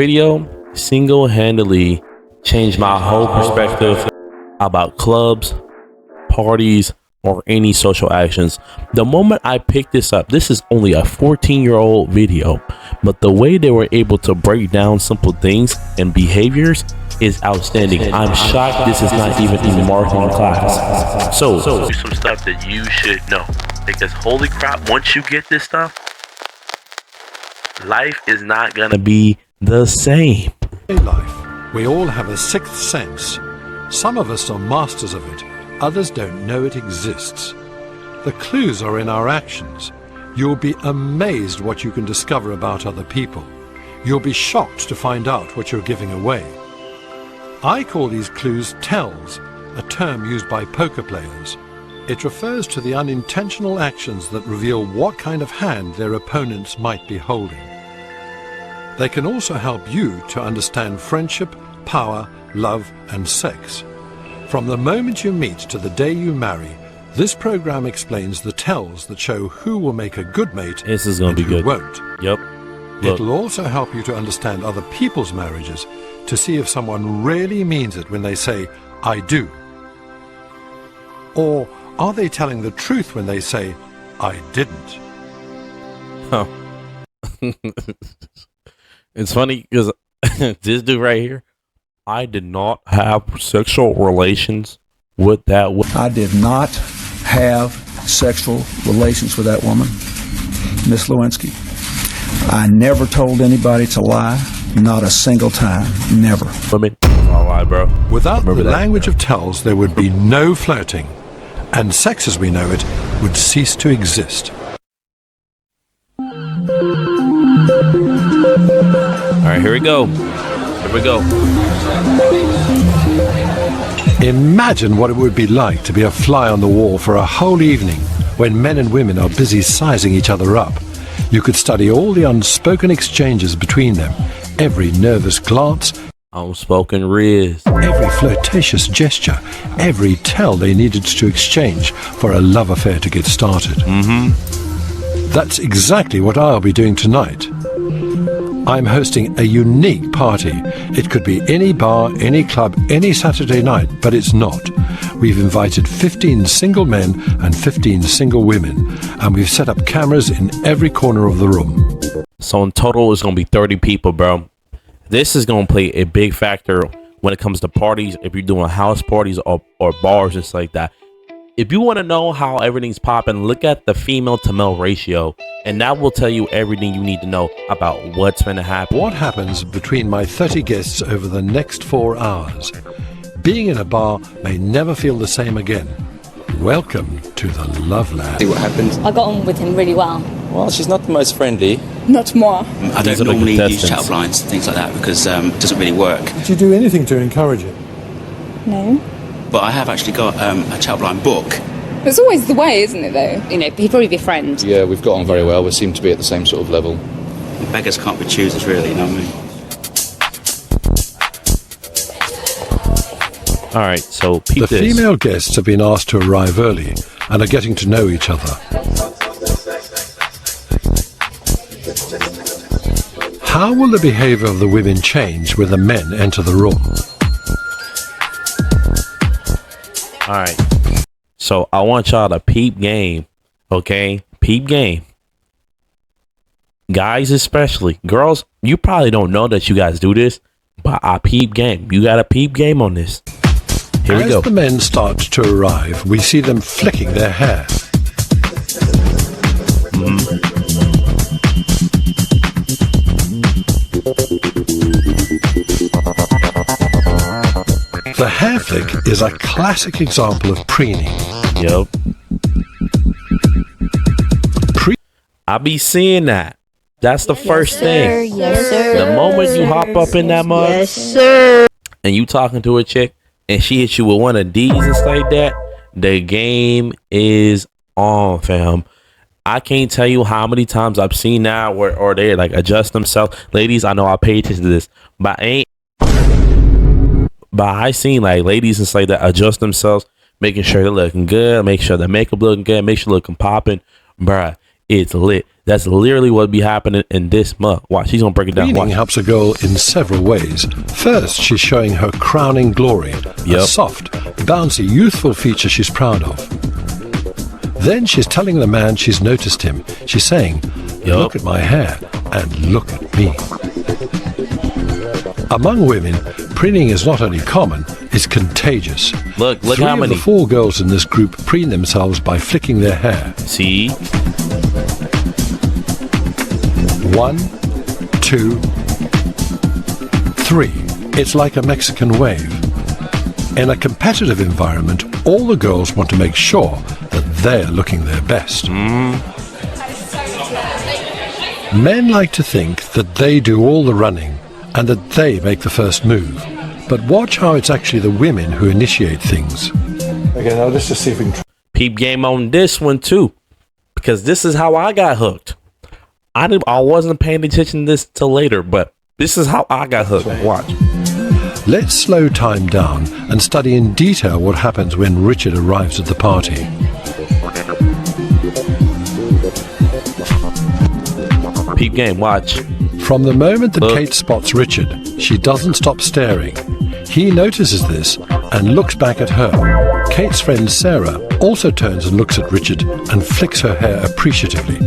Video single-handedly changed my whole perspective about clubs, parties, or any social actions. The moment I picked this up, this is only a 14-year-old video, but the way they were able to break down simple things and behaviors is outstanding. I'm shocked this is not even in marketing class. So some stuff that you should know, because holy crap, once you get this stuff, life is not gonna be the same. In life, we all have a sixth sense. Some of us are masters of it, others don't know it exists. The clues are in our actions. You'll be amazed what you can discover about other people. You'll be shocked to find out what you're giving away. I call these clues tells, a term used by poker players. It refers to the unintentional actions that reveal what kind of hand their opponents might be holding. They can also help you to understand friendship, power, love, and sex. From the moment you meet to the day you marry, this program explains the tells that show who will make a good mate This is gonna and be who good. won't. Yep. Look. It'll also help you to understand other people's marriages, to see if someone really means it when they say, I do. Or are they telling the truth when they say, I didn't? Oh. It's funny because this dude right here, I did not have sexual relations with that woman. I did not have sexual relations with that woman, Miss Lewinsky. I never told anybody to lie, not a single time, never. Women, all right, bro. Without the Remember that. language of tells, there would be no flirting, and sex as we know it would cease to exist. All right, here we go. Here we go. Imagine what it would be like to be a fly on the wall for a whole evening when men and women are busy sizing each other up. You could study all the unspoken exchanges between them, every nervous glance, Unspoken riz. every flirtatious gesture, every tell they needed to exchange for a love affair to get started. That's exactly what I'll be doing tonight. I'm hosting a unique party. It could be any bar, any club, any Saturday night, but it's not. We've invited 15 single men and 15 single women, and we've set up cameras in every corner of the room. So in total, it's gonna be 30 people, bro. This is gonna play a big factor when it comes to parties. If you're doing house parties or bars, just like that. If you want to know how everything's popping, look at the female to male ratio, and that will tell you everything you need to know about what's going to happen. What happens between my 30 guests over the next 4 hours? Being in a bar may never feel the same again. Welcome to the Love Land. See what happens. I got on with him really well. Well, she's not the most friendly. Not more. I These don't are the normally use contestants. chat lines and things like that because it doesn't really work. Did you do anything to encourage it? No. But I have actually got a chat line book. It's always the way, isn't it, though? You know, he'd probably be a friend. Yeah, we've got on very well. We seem to be at the same sort of level. Beggars can't be choosers, really, you know what I mean? All right, so peep The this. female guests have been asked to arrive early and are getting to know each other. How will the behavior of the women change when the men enter the room? All right, so I want y'all to peep game, okay? Peep game. Guys especially. Girls, you probably don't know that you guys do this, but I peep game. You got a peep game on this. Here we As go. the men start to arrive, we see them flicking their hair. The hair flick is a classic example of preening. Yep. I be seeing that. That's the first thing. Yes, sir. The moment you hop up in that mug Yes, sir. and you talking to a chick and she hits you with one of these and stuff like that, the game is on, fam. I can't tell you how many times I've seen that where or they like adjust themselves. Ladies, I know I pay attention to this, but I seen like ladies and stuff like that adjust themselves, making sure they're looking good, make sure their makeup looking good, make sure looking popping. Bruh, is lit. That's literally what be happening in this month. Watch, she's gonna break it down. Cleaning Watch. helps a girl in several ways. First, she's showing her crowning glory, a soft, bouncy, youthful feature she's proud of. Then she's telling the man she's noticed him. She's saying, look at my hair and look at me. Among women, preening is not only common, it's contagious. Look Three how of many. the 4 girls in this group preen themselves by flicking their hair. See? 1, 2, 3. It's like a Mexican wave. In a competitive environment, all the girls want to make sure that they're looking their best. Men like to think that they do all the running and that they make the first move. But watch how it's actually the women who initiate things. Okay, now let's just see if we can. Peep game on this one too, because this is how I got hooked. I wasn't paying attention to this till later, but this is how I got hooked. Watch. Let's slow time down and study in detail what happens when Richard arrives at the party. Peep game, watch. From the moment that Kate spots Richard, she doesn't stop staring. He notices this and looks back at her. Kate's friend Sarah also turns and looks at Richard and flicks her hair appreciatively.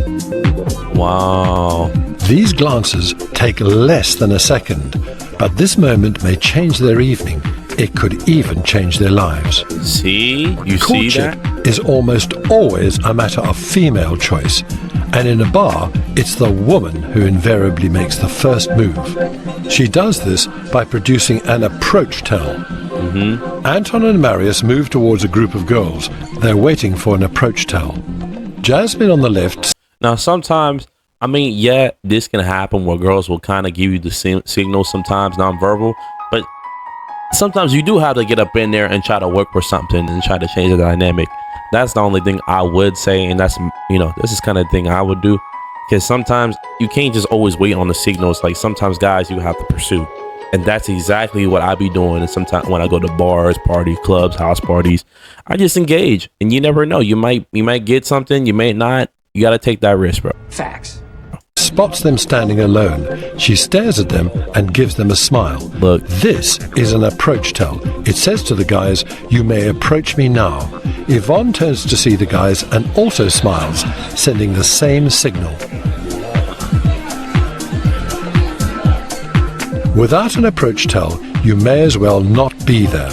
Wow. These glances take less than a second, but this moment may change their evening. It could even change their lives. See? You see Courtship that? is almost always a matter of female choice, and in a bar, it's the woman who invariably makes the first move. She does this by producing an approach tell. Anton and Marius move towards a group of girls. They're waiting for an approach tell. Jasmine on the left. Now, sometimes, I mean, yeah, this can happen where girls will kind of give you the signal sometimes, nonverbal, but sometimes you do have to get up in there and try to work for something and try to change the dynamic. That's the only thing I would say, and that's, this is kind of the thing I would do, because sometimes you can't just always wait on the signals. Like, sometimes guys you have to pursue, and that's exactly what I be doing. And sometimes when I go to bars, parties, clubs, house parties, I just engage, and you never know, you might get something, you may not. You got to take that risk, bro. Facts. Spots them standing alone. She stares at them and gives them a smile. Look. This is an approach tell. It says to the guys, you may approach me now. Yvonne turns to see the guys and also smiles, sending the same signal. Without an approach tell, you may as well not be there.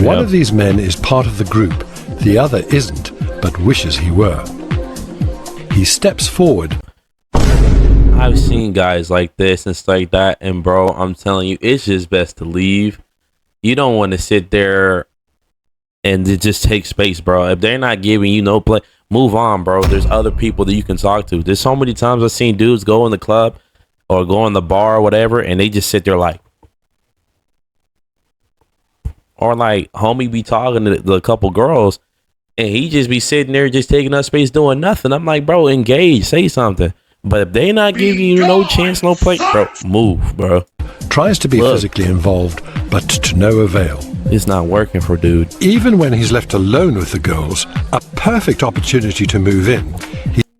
One of these men is part of the group. The other isn't, but wishes he were. He steps forward. I've seen guys like this and stuff like that, and bro, I'm telling you, it's just best to leave. You don't want to sit there and it just take space, bro. If they're not giving you no play, move on, bro. There's other people that you can talk to. There's so many times I've seen dudes go in the club or go in the bar or whatever, and they just sit there like, or like homie be talking to the couple girls, and he just be sitting there just taking up space doing nothing. I'm like, bro, engage, say something. But if they not giving you no chance, no play, bro, move, bro. Tries to be physically involved, but to no avail. It's not working for dude. Even when he's left alone with the girls, a perfect opportunity to move in.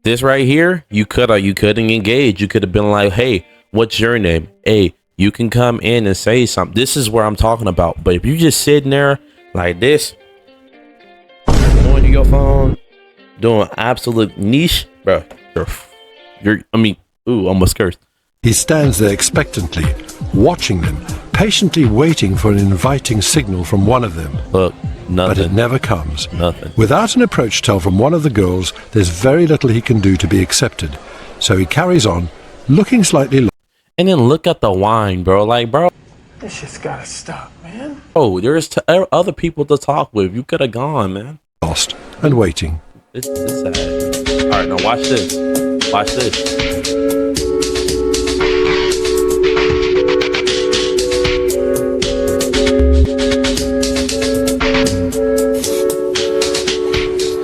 This right here, you couldn't engage. You could have been like, hey, what's your name? Hey, you can come in and say something. This is what I'm talking about. But if you just sitting there like this, going to your phone, doing absolute niche, bro, almost cursed. He stands there expectantly, watching them, patiently waiting for an inviting signal from one of them. Look, nothing. But it never comes. Nothing. Without an approach tell from one of the girls, there's very little he can do to be accepted. So he carries on, looking slightly lost. And then look at the wine, bro. Like, bro. This shit's gotta stop, man. Oh, there's other people to talk with. You could have gone, man. Lost and waiting. It's sad. All right, now watch this. Watch this.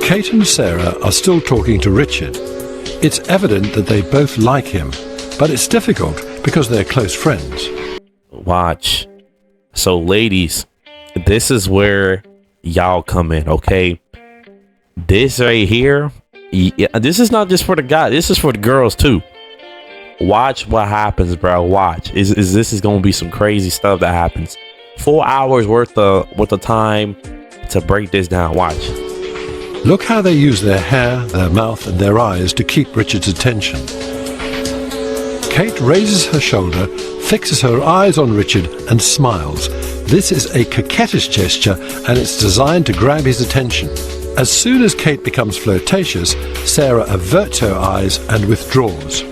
Kate and Sarah are still talking to Richard. It's evident that they both like him, but it's difficult because they're close friends. Watch. So, ladies, this is where y'all come in, okay? This right here, Yeah, this is not just for the guy. This is for the girls too. Watch what happens, bro. Watch. Is this is gonna be some crazy stuff that happens. 4 hours worth of time to break this down. Watch. Look how they use their hair, their mouth, and their eyes to keep Richard's attention. Kate raises her shoulder, fixes her eyes on Richard, and smiles. This is a coquettish gesture, and it's designed to grab his attention. As soon as Kate becomes flirtatious, Sarah averts her eyes and withdraws.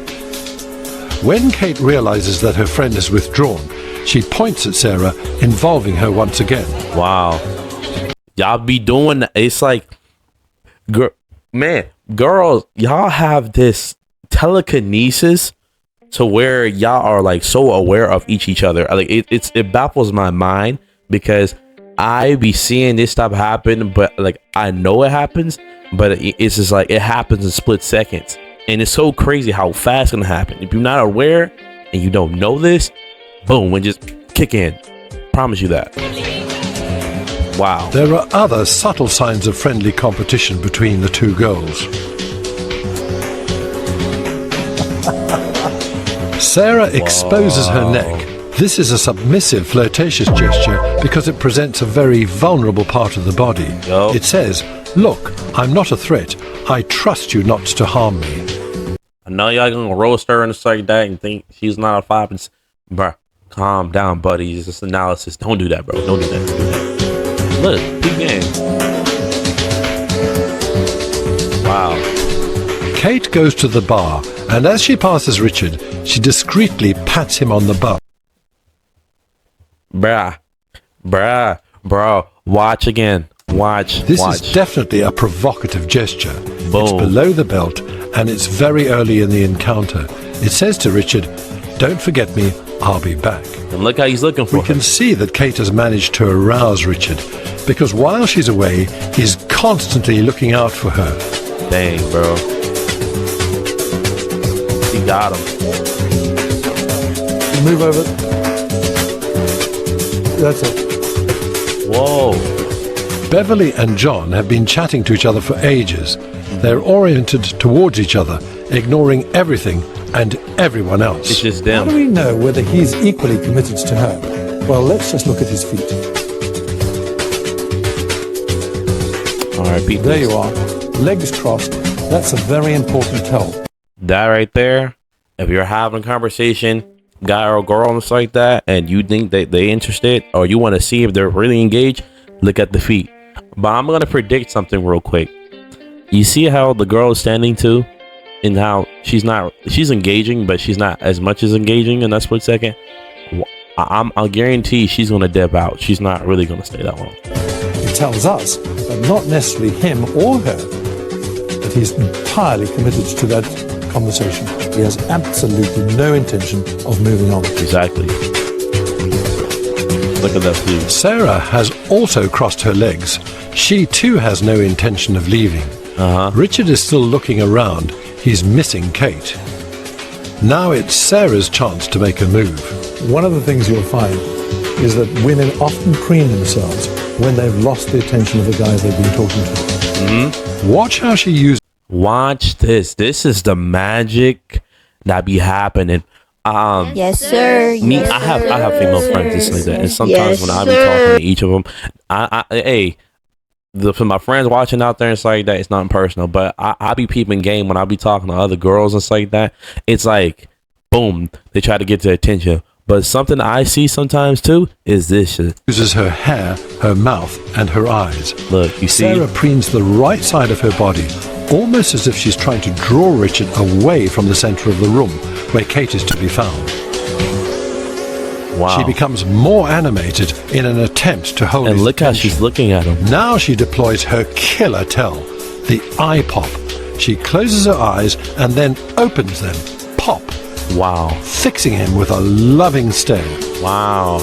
When Kate realizes that her friend has withdrawn, she points at Sarah, involving her once again. Wow. Y'all be doing that. It's like, girls, y'all have this telekinesis to where y'all are like so aware of each other. Like it baffles my mind because I be seeing this stuff happen, but like I know it happens, but it's just like it happens in split seconds, and it's so crazy how fast it's gonna happen. If you're not aware and you don't know this, boom, and just kick in. Promise you that. Wow. There are other subtle signs of friendly competition between the two girls. Sarah exposes her neck. This is a submissive, flirtatious gesture because it presents a very vulnerable part of the body. Yo. It says, "Look, I'm not a threat. I trust you not to harm me." I know y'all gonna roast her and say that and think she's not a 5 and bruh, calm down, buddy. It's just analysis. Don't do that, bro. Don't do that. Don't do that. Look, big game. Wow. Kate goes to the bar, and as she passes Richard, she discreetly pats him on the butt. Bro, watch again. Watch. This is definitely a provocative gesture. Boom. It's below the belt, and it's very early in the encounter. It says to Richard, "Don't forget me, I'll be back." And look how he's looking for We can see that Kate has managed to arouse Richard, because while she's away, he's constantly looking out for her. Dang, bro. He got him. Move over. That's it. Whoa. Beverly and John have been chatting to each other for ages. They're oriented towards each other, ignoring everything and everyone It's else. just How do them. we know whether he's equally committed to her? Well, let's just look at his feet. All right, people. There you are. Legs crossed. That's a very important tell. That right there. If you're having a conversation, guy or girl and stuff like that, and you think that they interested or you want to see if they're really engaged, look at the feet. But I'm gonna predict something real quick. You see how the girl is standing too, and how she's engaging, but she's not as much as engaging in that split second. I'll guarantee she's gonna dip out. She's not really gonna stay that long. It tells us, but not necessarily him or her, that he's entirely committed to that conversation. He has absolutely no intention of moving on. Exactly. Look at that feet. Sarah has also crossed her legs. She too has no intention of leaving. Richard is still looking around. He's missing Kate. Now it's Sarah's chance to make a move. One of the things you'll find is that women often preen themselves when they've lost the attention of the guys they've been talking to. Watch how she uses Watch this. This is the magic that be happening. Yes, sir. Me, Yes, I have sir. female Yes, friends sir. just like that, and sometimes Yes, when I be sir. talking to each of them, for my friends watching out there and stuff like that, it's not personal, but I be peeping game when I be talking to other girls and stuff like that. It's like, boom, they try to get their attention. But something I see sometimes too is this shit. her hair, her mouth, and her eyes. Look, you see? Sarah preens the right side of her body, almost as if she's trying to draw Richard away from the center of the room where Kate is to be found. Wow. She becomes more animated in an attempt to hold And his look how attention. she's looking at him. Now she deploys her killer tell, the eye pop. She closes her eyes and then opens them. Pop. Wow. Fixing him with a loving stare. Wow.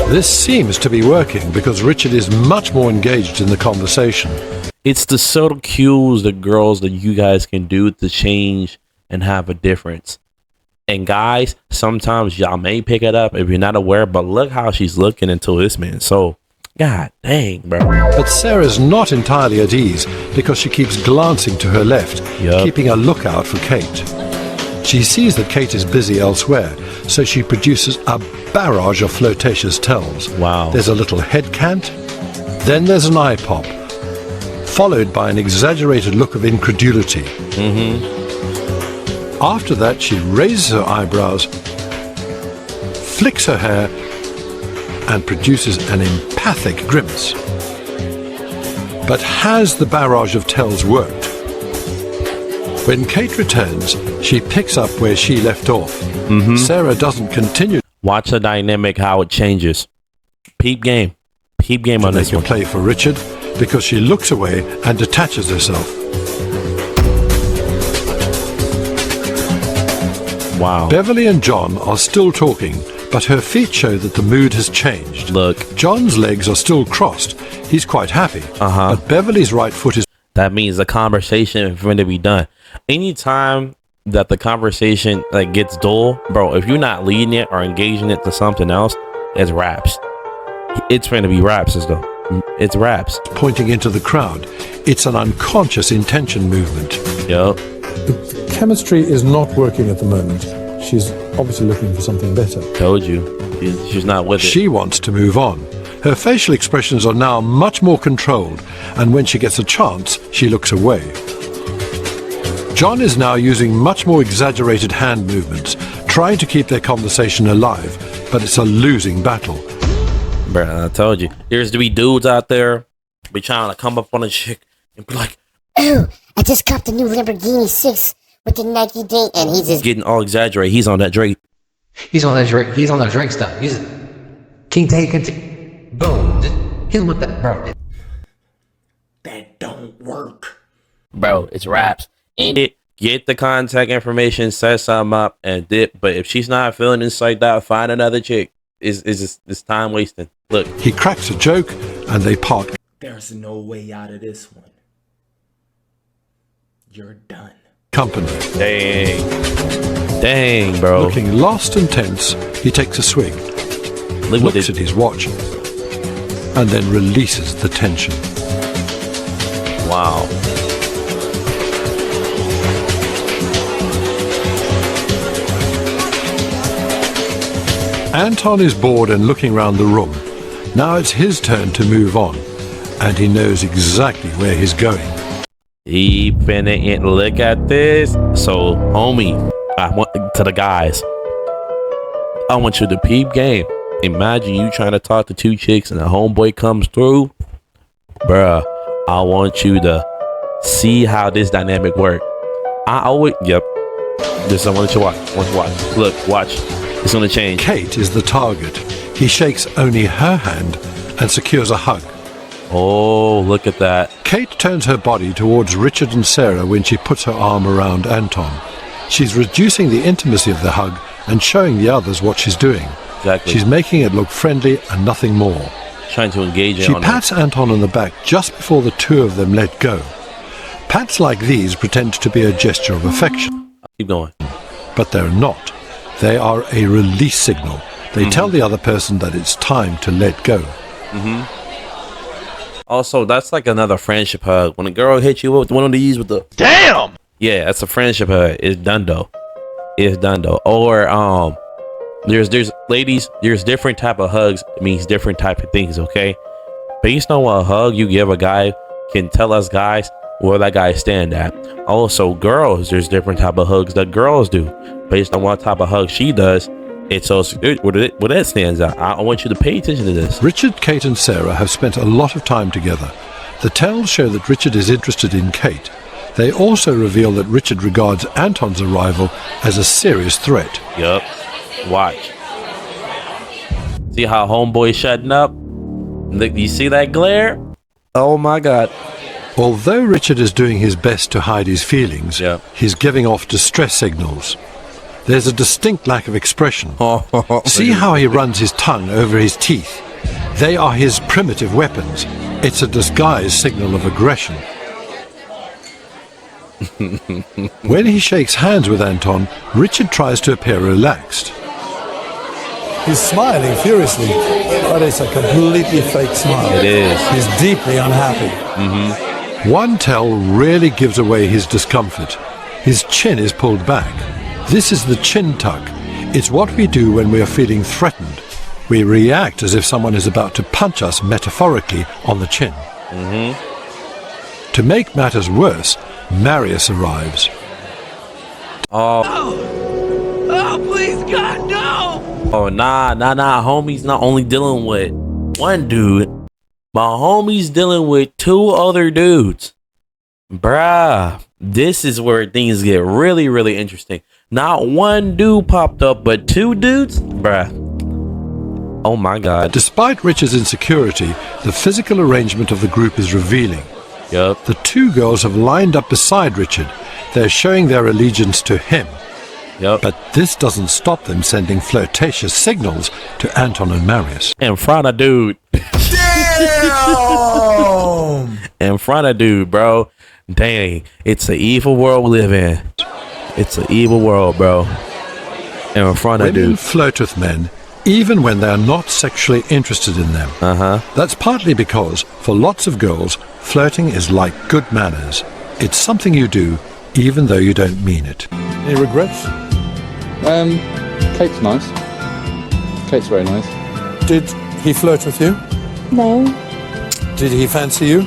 This seems to be working because Richard is much more engaged in the conversation. It's the subtle cues, the girls that you guys can do to change and have a difference. And guys, sometimes y'all may pick it up if you're not aware, but look how she's looking into this man. So God dang, bro. But Sarah's not entirely at ease because she keeps glancing to her left, keeping a lookout for Kate. She sees that Kate is busy elsewhere, so she produces a barrage of flirtatious tells. Wow. There's a little head cant, then there's an eye pop, followed by an exaggerated look of incredulity. After that, she raises her eyebrows, flicks her hair, and produces an emphatic grimace. But has the barrage of tells worked? When Kate returns, she picks up where she left off. Sarah doesn't continue. Watch the dynamic, how it changes. Peep game. Peep game on this one. Play for Richard because she looks away and detaches herself. Wow. Beverly and John are still talking, but her feet show that the mood has changed. Look. John's legs are still crossed. He's quite happy. But Beverly's right foot is... That means the conversation is going to be done. Anytime that the conversation like gets dull, bro, if you're not leading it or engaging it to something else, it's raps. It's going to be raps, though. It's raps. Pointing into the crowd. It's an unconscious intention movement. Yup. The chemistry is not working at the moment. She's obviously looking for something better. Told you. She's not with it. She wants to move on. Her facial expressions are now much more controlled, and when she gets a chance, she looks away. John is now using much more exaggerated hand movements, trying to keep their conversation alive, but it's a losing battle. Bruh, I told you. There's to be dudes out there be trying to come up on a chick and be like, Oh, I just got the new Lamborghini 6 with the Nike date, and he's just getting all exaggerated. He's on that Drake. He's on that Drake stuff. He's King Take. Boom. Hit him with that, bro. That don't work. Bro, it's raps. Get the contact information, set something up, and dip. But if she's not feeling inside that, find another chick. It's time wasting. Look. He cracks a joke, and they part. There's no way out of this one. You're done. Company. Dang, bro. Looking lost and tense, he takes a swig, looks at his watch, and then releases the tension. Wow. Anton is bored and looking around the room. Now it's his turn to move on, and he knows exactly where he's going. He finna look at this. So, homie, I want to the guys. I want you to peep game. Imagine you trying to talk to two chicks and a homeboy comes through. Bruh, I want you to see how this dynamic work. This I want you to watch. Look, watch. It's gonna change. Kate is the target. He shakes only her hand and secures a hug. Oh, look at that. Kate turns her body towards Richard and Sarah when she puts her arm around Anton. She's reducing the intimacy of the hug and showing the others what she's doing. Exactly. She's making it look friendly and nothing more. Trying to engage She pats Anton on the back just before the two of them let go. Pats like these pretend to be a gesture of affection. Keep going. But they're not. They are a release signal. They tell the other person that it's time to let go. Also, that's like another friendship hug. When a girl hits you with one of these with the damn, yeah, that's a friendship hug. It's done though. It's done though. Or there's ladies. There's different type of hugs. It means different type of things. Okay, based on what hug you give a guy can tell us guys where that guy stand at. Also, girls, there's different type of hugs that girls do based on what type of hug she does. It's also where that stands out. I want you to pay attention to this. Richard, Kate, and Sarah have spent a lot of time together. The tells show that Richard is interested in Kate. They also reveal that Richard regards Anton's arrival as a serious threat. Yup. Watch. See how homeboy's shutting up? Look, you see that glare? Oh my God. Although Richard is doing his best to hide his feelings, he's giving off distress signals. There's a distinct lack of expression. See how he runs his tongue over his teeth? They are his primitive weapons. It's a disguised signal of aggression. When he shakes hands with Anton, Richard tries to appear relaxed. He's smiling furiously, but it's a completely fake smile. It is. He's deeply unhappy. One tell really gives away his discomfort. His chin is pulled back. This is the chin tuck. It's what we do when we are feeling threatened. We react as if someone is about to punch us metaphorically on the chin. To make matters worse, Marius arrives. Oh, nah. Homie's not only dealing with one dude, but homie's dealing with two other dudes. Bruh, this is where things get really, really interesting. Not one dude popped up, but two dudes? Bruh. Oh my God. Despite Richard's insecurity, the physical arrangement of the group is revealing. Yup. The two girls have lined up beside Richard. They're showing their allegiance to him. Yep. But this doesn't stop them sending flirtatious signals to Anton and Marius. In front of dude. Damn! In front of dude, bro. Dang. It's an evil world we live in. It's an evil world, bro. In front of Women dude. flirt with men even when they are not sexually interested in them. That's partly because, for lots of girls, flirting is like good manners. It's something you do even though you don't mean it. Any regrets? Kate's nice. Kate's very nice. Did he flirt with you? No, Did he fancy you?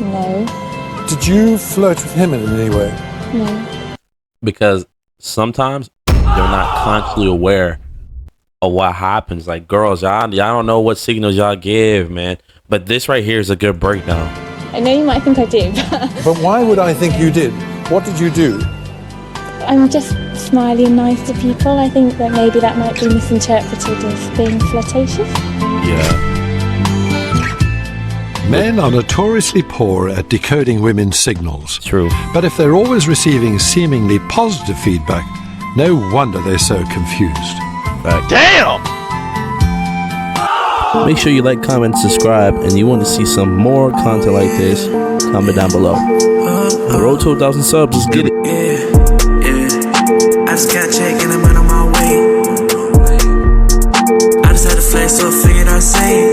no, Did you flirt with him in any way? no. Because sometimes they're not consciously aware of what happens. Like, girls, y'all don't know what signals y'all give, man. But this right here is a good breakdown. I know you might think I do, But why would I think you did? What did you do? I'm just smiley and nice to people. I think that maybe that might be misinterpreted as being flirtatious. Yeah. Men are notoriously poor at decoding women's signals. True. But if they're always receiving seemingly positive feedback, no wonder they're so confused. Damn! Make sure you like, comment, subscribe, and you want to see some more content like this, comment down below. The road to 1,000 subs, let's get it. I just got checked and I'm on my way. I just had to flex, so I figured I'd say